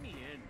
Let me in.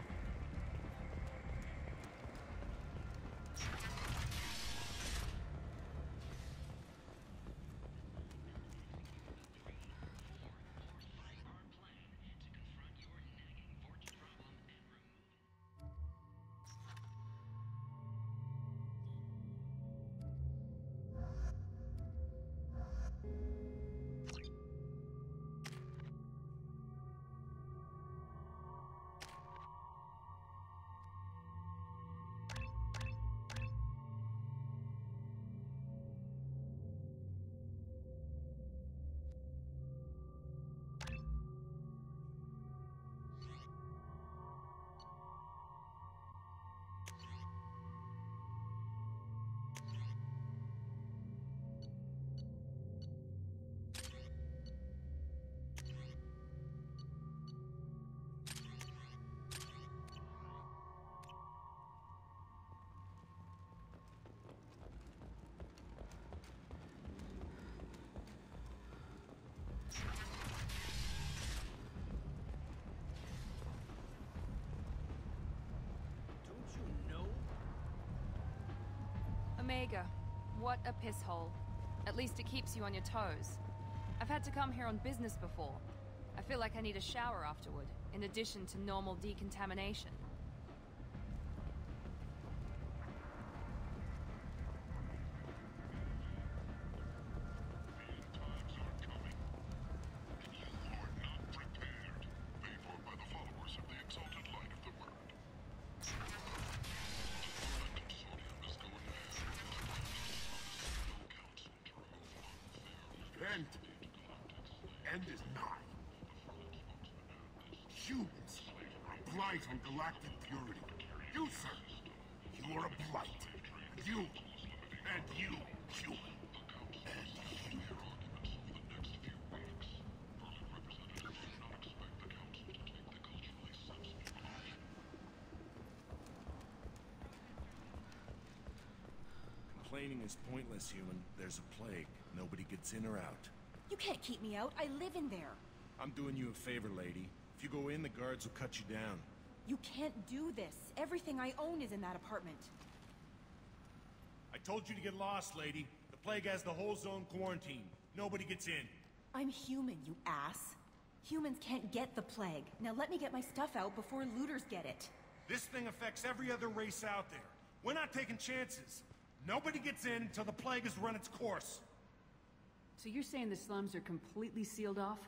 Omega, what a piss hole. At least it keeps you on your toes. I've had to come here on business before. I feel like I need a shower afterward, in addition to normal decontamination. End is nigh. Humans are a blight on galactic purity. You, sir, you are a blight. And you, human. And you. Complaining is pointless, human. There's a plague. Nobody gets in or out. You can't keep me out. I live in there. I'm doing you a favor, lady. If you go in, the guards will cut you down. You can't do this. Everything I own is in that apartment. I told you to get lost, lady. The plague has the whole zone quarantined. Nobody gets in. I'm human, you ass. Humans can't get the plague. Now let me get my stuff out before looters get it. This thing affects every other race out there. We're not taking chances. Nobody gets in until the plague has run its course. So you're saying the slums are completely sealed off?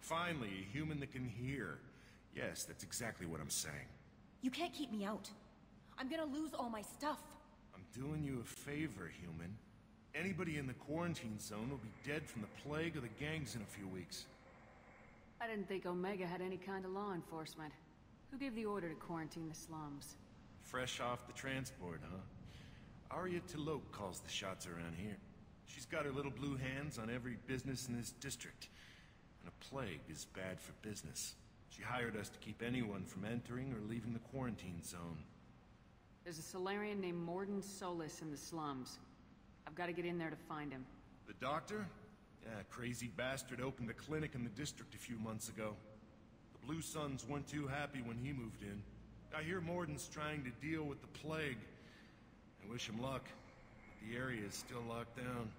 Finally, a human that can hear. Yes, that's exactly what I'm saying. You can't keep me out. I'm gonna lose all my stuff. I'm doing you a favor, human. Anybody in the quarantine zone will be dead from the plague or the gangs in a few weeks. I didn't think Omega had any kind of law enforcement. Who gave the order to quarantine the slums? Fresh off the transport, huh? Arya T'Loak calls the shots around here. She's got her little blue hands on every business in this district. And a plague is bad for business. She hired us to keep anyone from entering or leaving the quarantine zone. There's a Solarian named Mordin Solus in the slums. I've got to get in there to find him. The doctor? Yeah, crazy bastard opened a clinic in the district a few months ago. The Blue Suns weren't too happy when he moved in. I hear Mordin's trying to deal with the plague. I wish him luck. The area is still locked down.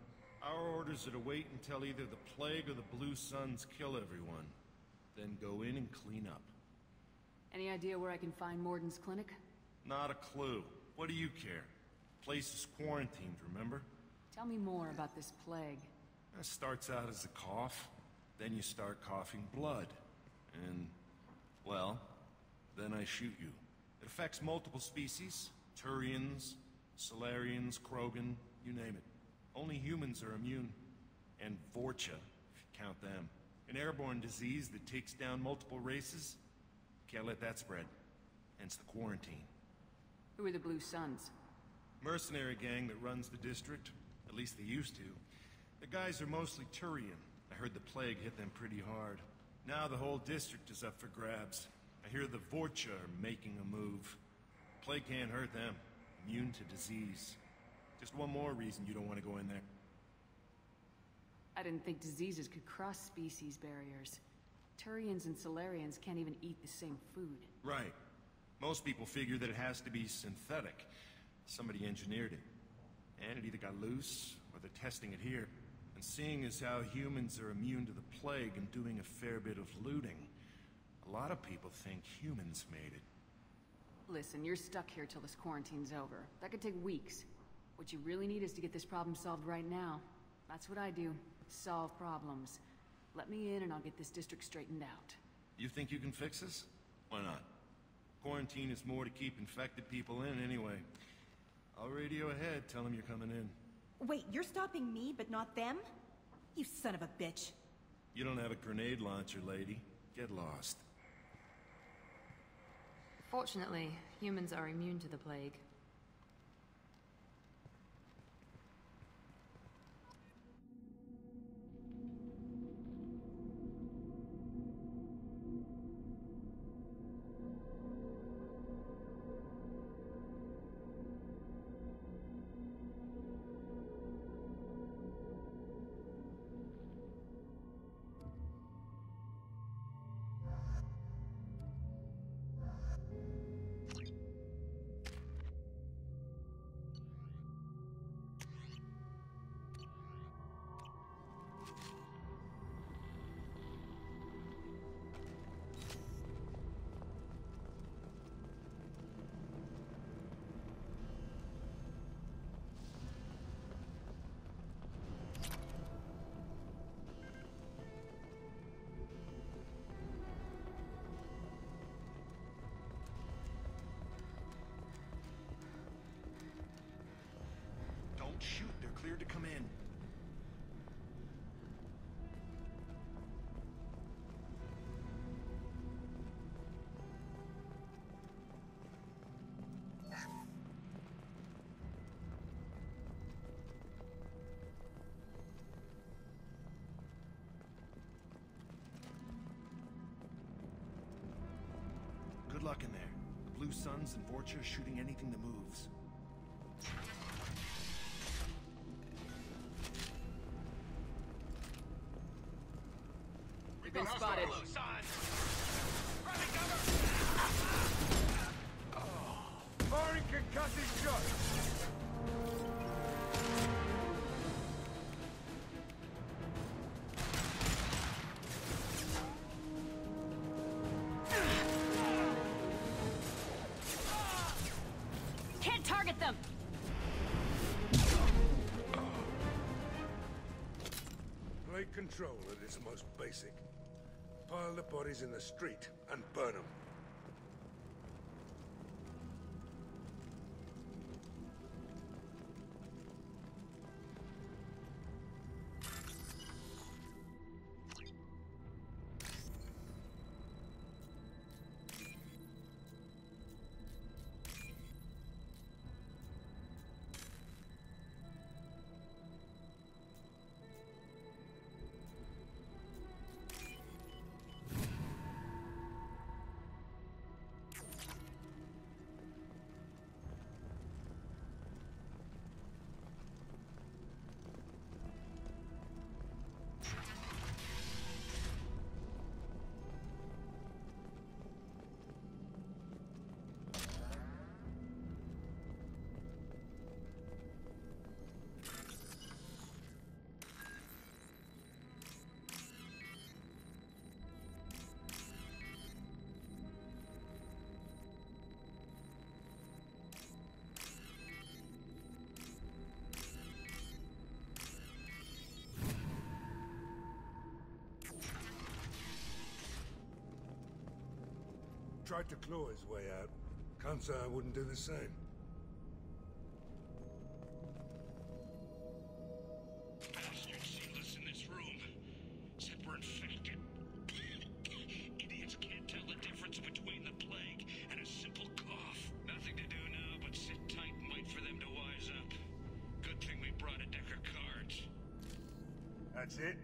Our orders are to wait until either the plague or the Blue Suns kill everyone. Then go in and clean up. Any idea where I can find Mordin's clinic? Not a clue. What do you care? The place is quarantined, remember? Tell me more about this plague. It starts out as a cough. Then you start coughing blood. And, well, then I shoot you. It affects multiple species. Turians, Solarians, Krogan, you name it. Only humans are immune. And Vorcha, if you count them. An airborne disease that takes down multiple races. Can't let that spread. Hence the quarantine. Who are the Blue Suns? Mercenary gang that runs the district. At least they used to. The guys are mostly Turian. I heard the plague hit them pretty hard. Now the whole district is up for grabs. I hear the Vorcha are making a move. Plague can't hurt them. Immune to disease. Just one more reason you don't want to go in there. I didn't think diseases could cross species barriers. Turians and Solarians can't even eat the same food. Right. Most people figure that it has to be synthetic. Somebody engineered it. And it either got loose, or they're testing it here. And seeing as how humans are immune to the plague and doing a fair bit of looting, a lot of people think humans made it. Listen, you're stuck here till this quarantine's over. That could take weeks. What you really need is to get this problem solved right now. That's what I do. Solve problems. Let me in and I'll get this district straightened out. You think you can fix this? Why not? Quarantine is more to keep infected people in anyway. I'll radio ahead, tell them you're coming in. Wait, you're stopping me, but not them? You son of a bitch. You don't have a grenade launcher, lady. Get lost. Fortunately, humans are immune to the plague. Shoot, they're cleared to come in. Good luck in there. The Blue Suns and Vorcha are shooting anything that moves. Been spotted. Firing concussive shot! Can't target them! Plague control at its most basic. Pile the bodies in the street and burn them. Tried to claw his way out. Can't say I wouldn't do the same. Bastards sealed us in this room. Said we're infected. Idiots can't tell the difference between the plague and a simple cough. Nothing to do now but sit tight and wait for them to wise up. Good thing we brought a deck of cards. That's it?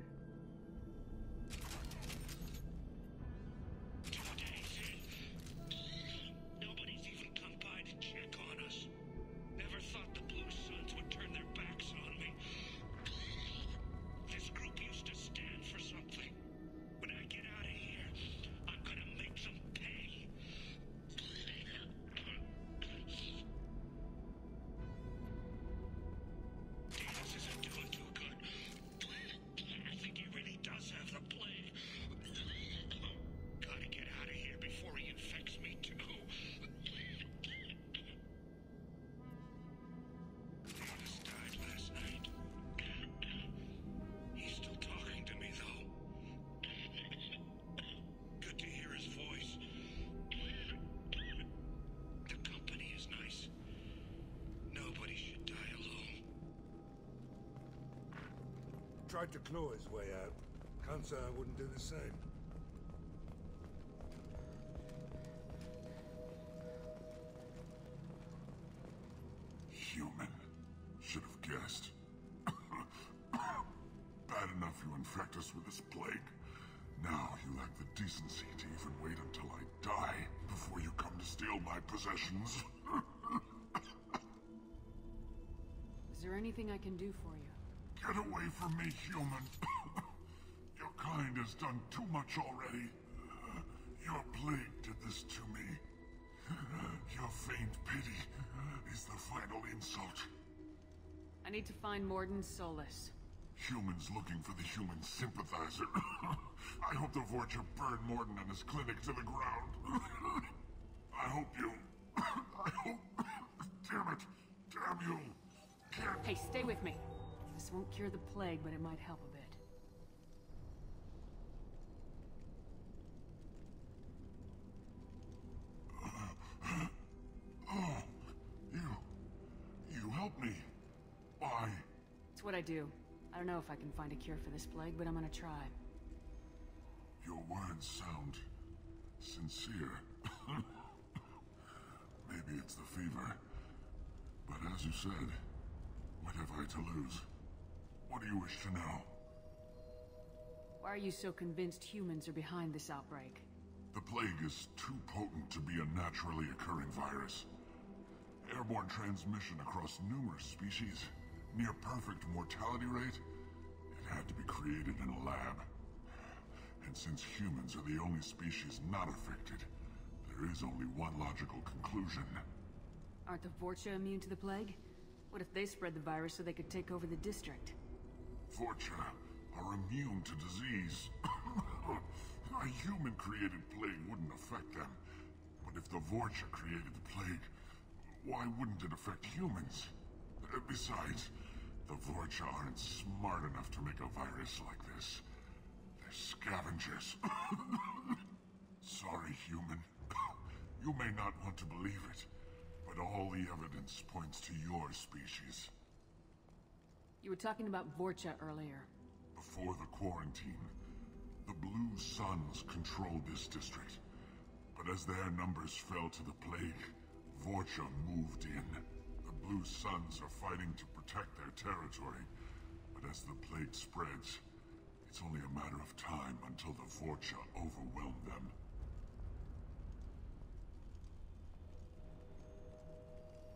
tried to claw his way out. Can't say I wouldn't do the same. Human. Should have guessed. Bad enough you infect us with this plague. Now you lack the decency to even wait until I die before you come to steal my possessions. Is there anything I can do for you? Get away from me, human. Your kind has done too much already. Your plague did this to me. Your feigned pity is the final insult. I need to find Mordin Solus. Humans looking for the human sympathizer. I hope the Vorcha burn Mordin and his clinic to the ground. I hope you... I hope... Damn it. Damn you. Can't... Hey, stay with me. This won't cure the plague, but it might help a bit. Oh, you helped me. Why? It's what I do. I don't know if I can find a cure for this plague, but I'm gonna try. Your words sound sincere. Maybe it's the fever. But as you said, what have I to lose? What do you wish to know? Why are you so convinced humans are behind this outbreak? The plague is too potent to be a naturally occurring virus. Airborne transmission across numerous species, near perfect mortality rate. It had to be created in a lab. And since humans are the only species not affected, there is only one logical conclusion. Aren't the Vorcha immune to the plague? What if they spread the virus so they could take over the district? Vorcha are immune to disease. A human-created plague wouldn't affect them. But if the Vorcha created the plague, why wouldn't it affect humans? Besides, the Vorcha aren't smart enough to make a virus like this. They're scavengers. Sorry, human. You may not want to believe it, but all the evidence points to your species. You were talking about Vorcha earlier. Before the quarantine, the Blue Suns controlled this district. But as their numbers fell to the plague, Vorcha moved in. The Blue Suns are fighting to protect their territory. But as the plague spreads, it's only a matter of time until the Vorcha overwhelm them.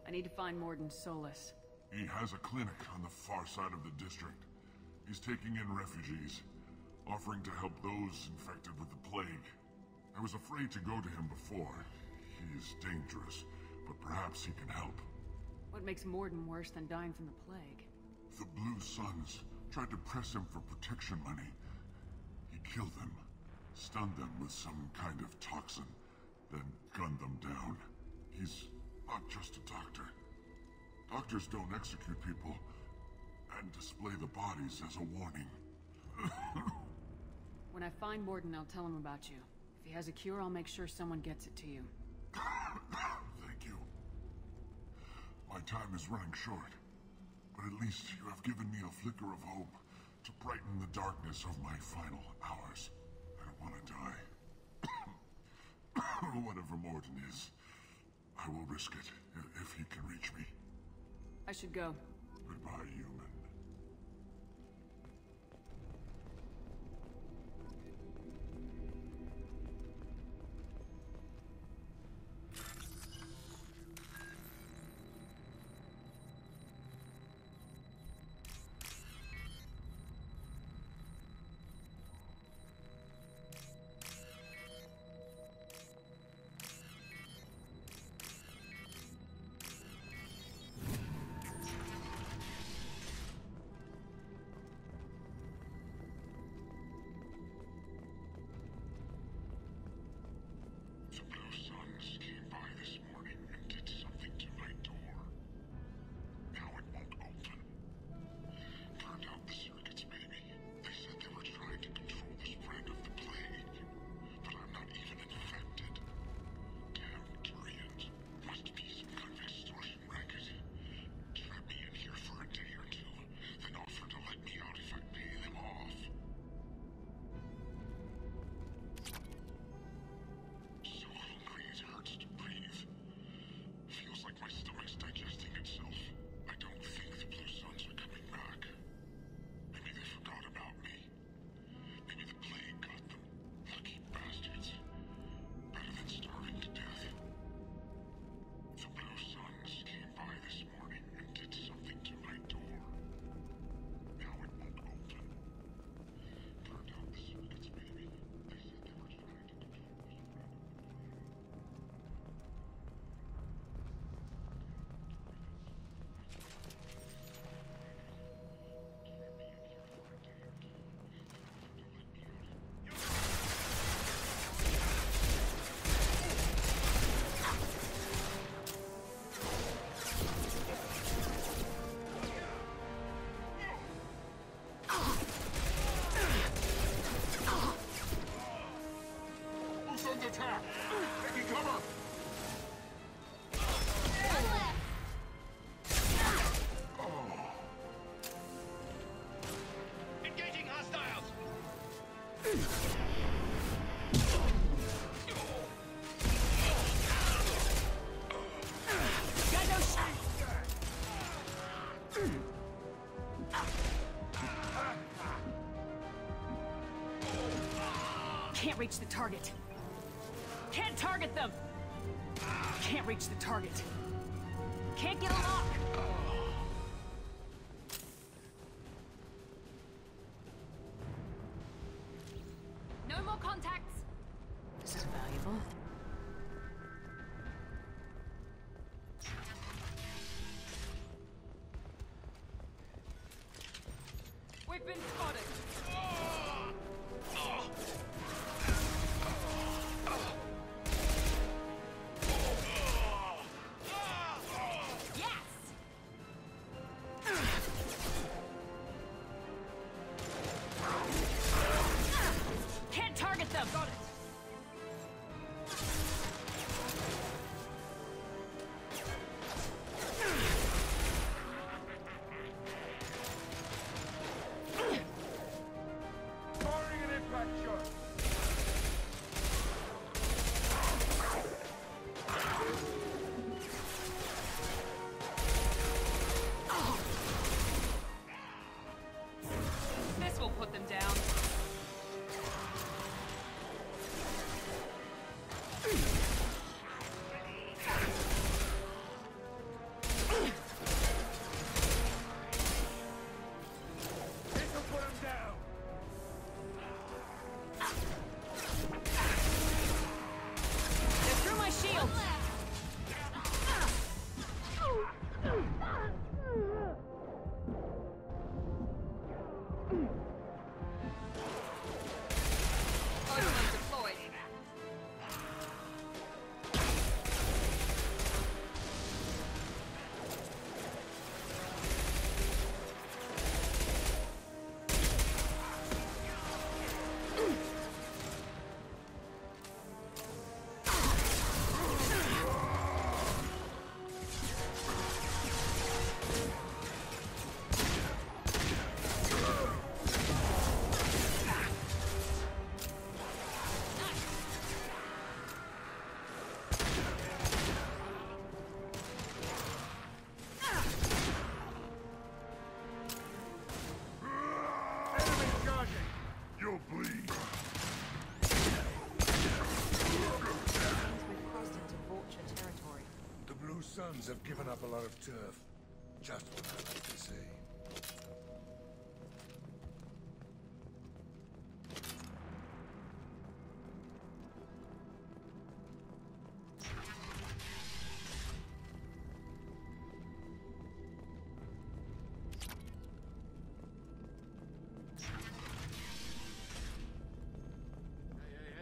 I need to find Mordin Solus. He has a clinic on the far side of the district. He's taking in refugees, offering to help those infected with the plague. I was afraid to go to him before. He is dangerous, but perhaps he can help. What makes Mordin worse than dying from the plague? The Blue Suns tried to press him for protection money. He killed them, stunned them with some kind of toxin, then gunned them down. He's not just a doctor. Doctors don't execute people and display the bodies as a warning. When I find Mordin, I'll tell him about you. If he has a cure, I'll make sure someone gets it to you. Thank you. My time is running short, but at least you have given me a flicker of hope to brighten the darkness of my final hours. I don't want to die. Whatever Mordin is, I will risk it if he can reach me. I should go. Goodbye, human. My stomach's digesting itself. I don't think the Blue Suns are coming back. Maybe they forgot about me. Maybe the plague got them. Lucky bastards. Better than starving to death. The Blue Suns came by this morning and did something to my door. Now it won't open. Turned out the circuits, maybe. They said they were trying to control us around. Blue Suns attack! Taking cover! Engaging hostiles! Got no shot! Can't reach the target. Can't target them! Can't reach the target. Can't get a lock! No more contacts! This is valuable. We've been spotted! Yes! Can't target them! Got it! Firing an impact shot. This will put them down. This will put him down. They're through my shield! Overload deployed. Enemy charging. You'll bleed. We've crossed into Vorcha territory. The Blue Suns have given up a lot of turf. Just what I like to see.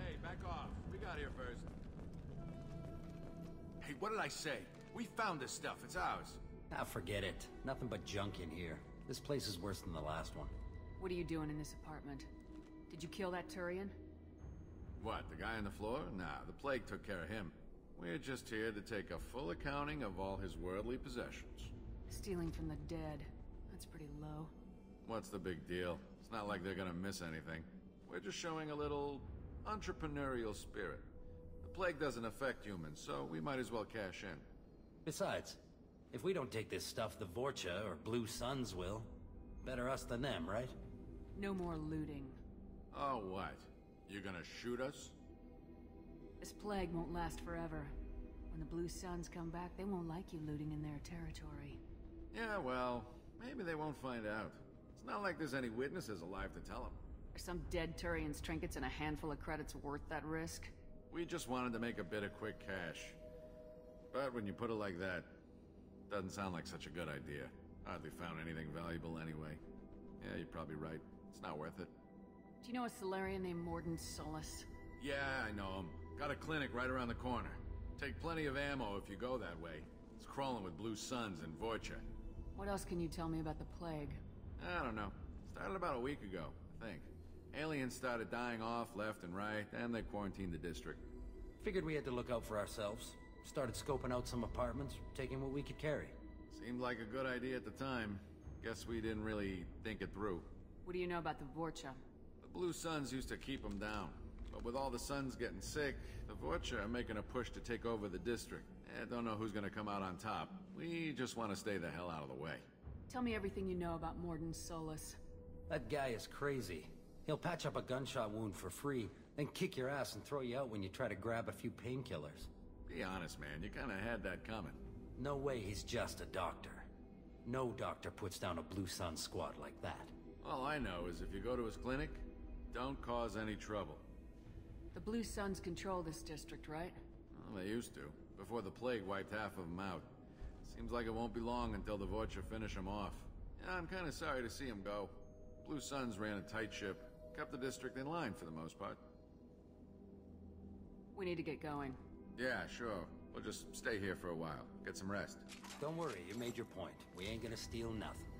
Hey, back off. We got here first. Hey, what did I say? We found this stuff. It's ours. Ah, forget it. Nothing but junk in here. This place is worse than the last one. What are you doing in this apartment? Did you kill that Turian? What, the guy on the floor? Nah, the plague took care of him. We're just here to take a full accounting of all his worldly possessions. Stealing from the dead. That's pretty low. What's the big deal? It's not like they're gonna miss anything. We're just showing a little entrepreneurial spirit. The plague doesn't affect humans, so we might as well cash in. Besides, if we don't take this stuff, the Vorcha or Blue Suns will. Better us than them, right? No more looting. Oh, what? You gonna shoot us? This plague won't last forever. When the Blue Suns come back, they won't like you looting in their territory. Yeah, well, maybe they won't find out. It's not like there's any witnesses alive to tell them. Are some dead Turians' trinkets and a handful of credits worth that risk? We just wanted to make a bit of quick cash. But when you put it like that, doesn't sound like such a good idea. Hardly found anything valuable anyway. Yeah, you're probably right. It's not worth it. Do you know a Solarian named Mordin Solus? Yeah, I know him. Got a clinic right around the corner. Take plenty of ammo if you go that way. It's crawling with Blue Suns and Vorcha. What else can you tell me about the plague? I don't know. Started about a week ago, I think. Aliens started dying off left and right, and they quarantined the district. Figured we had to look out for ourselves. Started scoping out some apartments, taking what we could carry. Seemed like a good idea at the time. Guess we didn't really think it through. What do you know about the Vorcha? The Blue Suns used to keep them down. But with all the Suns getting sick, the Vorcha are making a push to take over the district. Don't know who's gonna come out on top. We just want to stay the hell out of the way. Tell me everything you know about Mordin Solus. That guy is crazy. He'll patch up a gunshot wound for free, then kick your ass and throw you out when you try to grab a few painkillers. Be honest, man. You kinda had that coming. No way he's just a doctor. No doctor puts down a Blue Sun squad like that. All I know is if you go to his clinic, don't cause any trouble. The Blue Suns control this district, right? Well, they used to, before the plague wiped half of them out. Seems like it won't be long until the Vorcha finish them off. Yeah, I'm kinda sorry to see them go. Blue Suns ran a tight ship, kept the district in line for the most part. We need to get going. Yeah, sure. We'll just stay here for a while, get some rest. Don't worry, you made your point. We ain't gonna steal nothing.